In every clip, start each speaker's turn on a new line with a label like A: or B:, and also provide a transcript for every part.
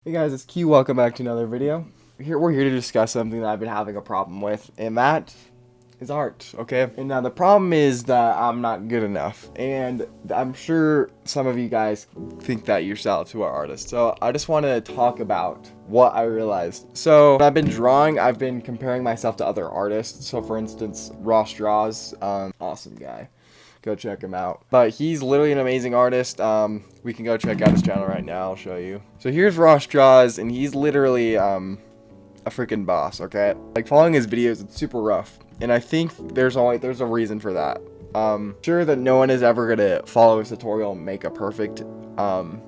A: Hey guys, it's Q. Welcome back to another video. We're here to discuss something that I've been having a problem with, and that is art, okay? And now the problem is that I'm not good enough, and I'm sure some of you guys think that yourselves who are artists. So I just want to talk about what I realized. So when I've been drawing, I've been comparing myself to other artists. So for instance, Ross Draws, awesome guy. Go check him out. But he's literally an amazing artist. We can go check out his channel right now. I'll show you. So here's Ross Draws, and he's literally a freaking boss. Okay, like following his videos, it's super rough, and I think there's a reason for that. Sure that no one is ever gonna follow his tutorial and make a perfect. You know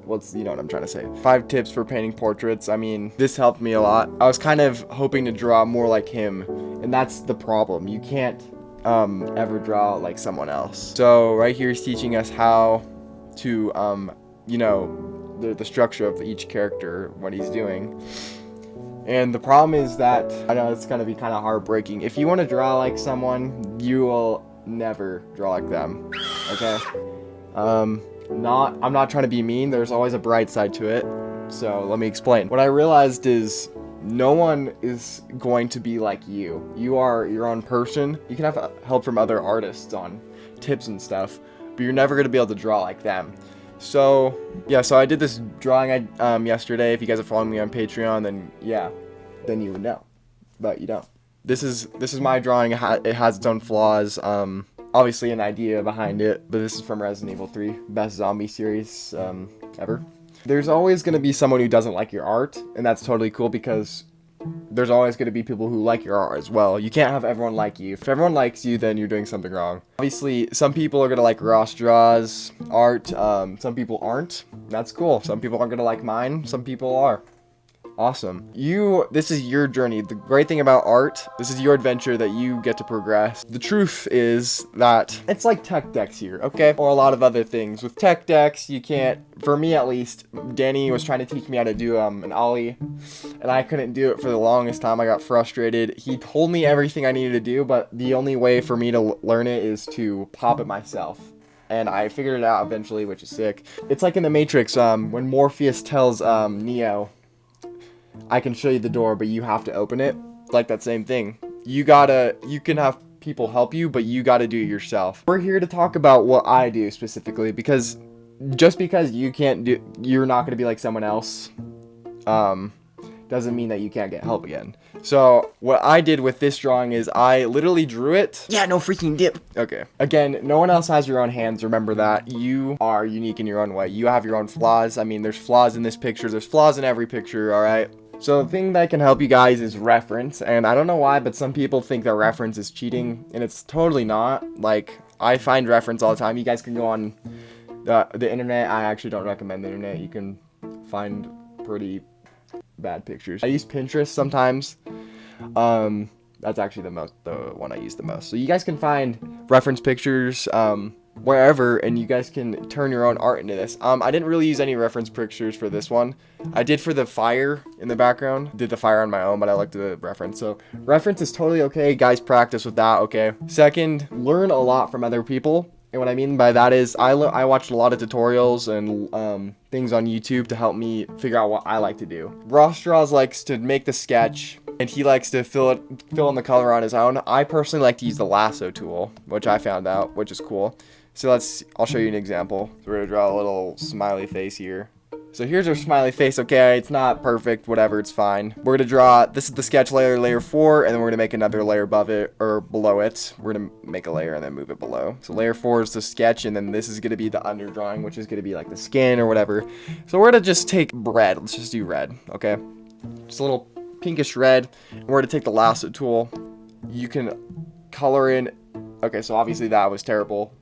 A: what I'm trying to say. 5 tips for painting portraits. I mean, this helped me a lot. I was kind of hoping to draw more like him, and that's the problem. You can't ever draw like someone else. So right here he's teaching us how to you know, the structure of each character, what he's doing. And the problem is that I know it's gonna be kind of heartbreaking. If you want to draw like someone, you will never draw like them. Okay. I'm not trying to be mean. There's always a bright side to it. So let me explain. What I realized is no one is going to be like you. You are your own person. You can have help from other artists on tips and stuff, but you're never going to be able to draw like them. So yeah, so I did this drawing yesterday. If you guys are following me on Patreon, then you would know, but you don't. This is my drawing. It has its own flaws. Obviously an idea behind it, but this is from Resident Evil 3, best zombie series ever. There's always going to be someone who doesn't like your art, and that's totally cool because there's always going to be people who like your art as well. You can't have everyone like you. If everyone likes you, then you're doing something wrong. Obviously, some people are going to like Ross Draws art. Some people aren't. That's cool. Some people aren't going to like mine. Some people are. Awesome. This is your journey. The great thing about art, this is your adventure that you get to progress. The truth is that it's like tech decks here, okay? Or a lot of other things. With tech decks, you can't, for me at least, Danny was trying to teach me how to do an ollie, and I couldn't do it for the longest time. I got frustrated. He told me everything I needed to do, but the only way for me to learn it is to pop it myself. And I figured it out eventually, which is sick. It's like in The Matrix, when Morpheus tells Neo, I can show you the door, but you have to open it. Like that same thing. You can have people help you, but you gotta do it yourself. We're here to talk about what I do specifically, because just because you're not gonna be like someone else, doesn't mean that you can't get help again. So what I did with this drawing is I literally drew it. Yeah, no freaking dip. Okay. Again, no one else has your own hands. Remember that. You are unique in your own way. You have your own flaws. I mean, there's flaws in this picture. There's flaws in every picture, all right? So the thing that can help you guys is reference. And I don't know why, but some people think that reference is cheating, and it's totally not. Like, I find reference all the time. You guys can go on the internet. I actually don't recommend the internet. You can find pretty bad pictures. I use Pinterest sometimes. That's actually the one I use the most. So you guys can find reference pictures wherever, and you guys can turn your own art into this. I didn't really use any reference pictures for this one. I did for the fire in the background. Did the fire on my own, but I looked at the reference. So reference is totally okay. Guys, practice with that, okay? Second, learn a lot from other people. And what I mean by that is I watched a lot of tutorials and things on YouTube to help me figure out what I like to do. Ross Draws likes to make the sketch, and he likes to fill in the color on his own. I personally like to use the lasso tool, which I found out, which is cool. So I'll show you an example. So we're gonna draw a little smiley face here. So here's our smiley face. Okay, it's not perfect, whatever, it's fine. We're gonna draw, this is the sketch layer, layer 4, and then we're gonna make another layer above it, or below it. We're gonna make a layer and then move it below. So layer 4 is the sketch, and then this is gonna be the underdrawing, which is gonna be like the skin or whatever. So we're gonna just take red. Let's just do red, okay? Just a little pinkish red. And we're gonna take the lasso tool. You can color in, okay, so obviously that was terrible.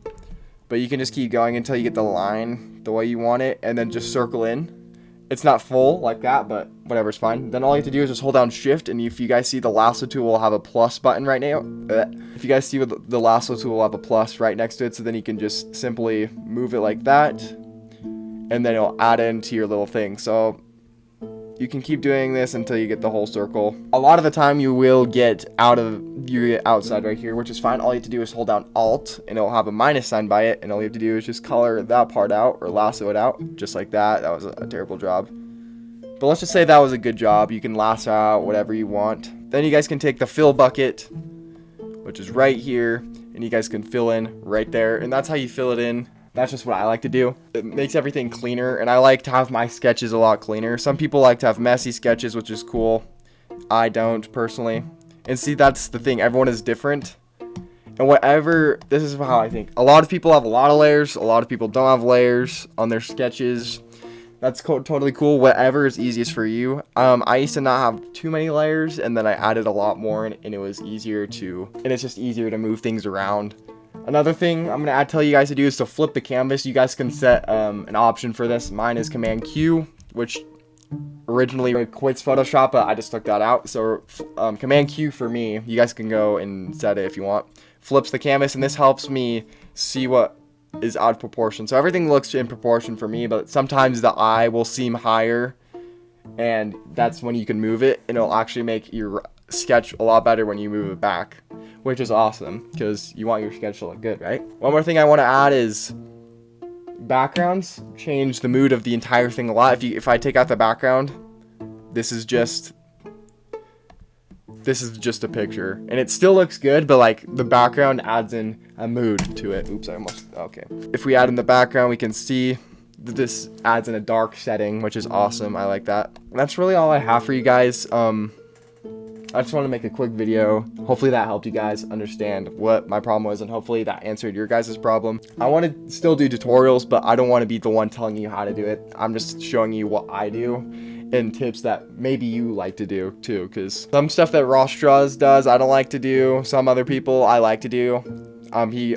A: But you can just keep going until you get the line the way you want it, and then just circle in. It's not full like that, but whatever, it's fine. Then all you have to do is just hold down shift, and if you guys see the lasso tool will have a plus button right now. If you guys see the lasso tool will have a plus right next to it, so then you can just simply move it like that, and then it'll add into your little thing. So you can keep doing this until you get the whole circle. A lot of the time you will get outside right here, which is fine. All you have to do is hold down Alt, and it'll have a minus sign by it, and all you have to do is just color that part out or lasso it out, just like that. That was a terrible job. But let's just say that was a good job. You can lasso out whatever you want. Then you guys can take the fill bucket, which is right here, and you guys can fill in right there. And that's how you fill it in. That's just what I like to do. It makes everything cleaner, and I like to have my sketches a lot cleaner. Some people like to have messy sketches, which is cool. I don't, personally. And see, that's the thing. Everyone is different. And whatever, this is how I think. A lot of people have a lot of layers. A lot of people don't have layers on their sketches. That's totally cool. Whatever is easiest for you. I used to not have too many layers, and then I added a lot more, and it was easier to, and it's just easier to move things around. Another thing I'm going to tell you guys to do is to flip the canvas. You guys can set an option for this. Mine is Command Q, which originally quits Photoshop, but I just took that out. So Command Q for me, you guys can go and set it if you want. Flips the canvas, and this helps me see what is out of proportion. So everything looks in proportion for me, but sometimes the eye will seem higher, and that's when you can move it, and it'll actually make your sketch a lot better when you move it back, which is awesome because you want your sketch to look good, right? One more thing I want to add is backgrounds change the mood of the entire thing a lot. If I take out the background, this is just a picture, and it still looks good, but like the background adds in a mood to it. Oops, I almost, okay. If we add in the background, we can see that this adds in a dark setting, which is awesome. I like that. And that's really all I have for you guys. I just want to make a quick video. Hopefully that helped you guys understand what my problem was, and hopefully that answered your guys' problem. I want to still do tutorials, but I don't want to be the one telling you how to do it. I'm just showing you what I do and tips that maybe you like to do too, because some stuff that Ross Strauss does I don't like to do. Some other people I like to do. He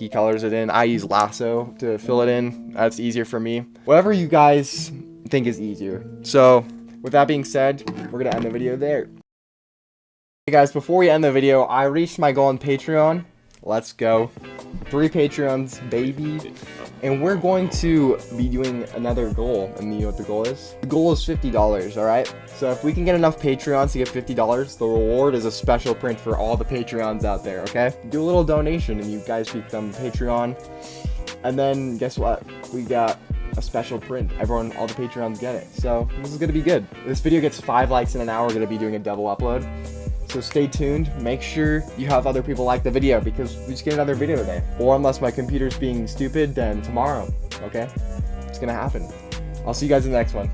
A: colors it in. I use lasso to fill it in. That's easier for me. Whatever you guys think is easier. So with that being said, we're gonna end the video there. Hey guys, before we end the video, I reached my goal on Patreon. Let's go. 3 Patreons, baby. And we're going to be doing another goal. And you know what the goal is? The goal is $50, alright? So if we can get enough Patreons to get $50, the reward is a special print for all the Patreons out there, okay? Do a little donation and you guys become Patreon. And then guess what? We got a special print. All the Patreons get it. So this is gonna be good. This video gets 5 likes in an hour. We're gonna be doing a double upload. So stay tuned. Make sure you have other people like the video, because we just get another video today. Or unless my computer's being stupid, then tomorrow. Okay? It's gonna happen. I'll see you guys in the next one.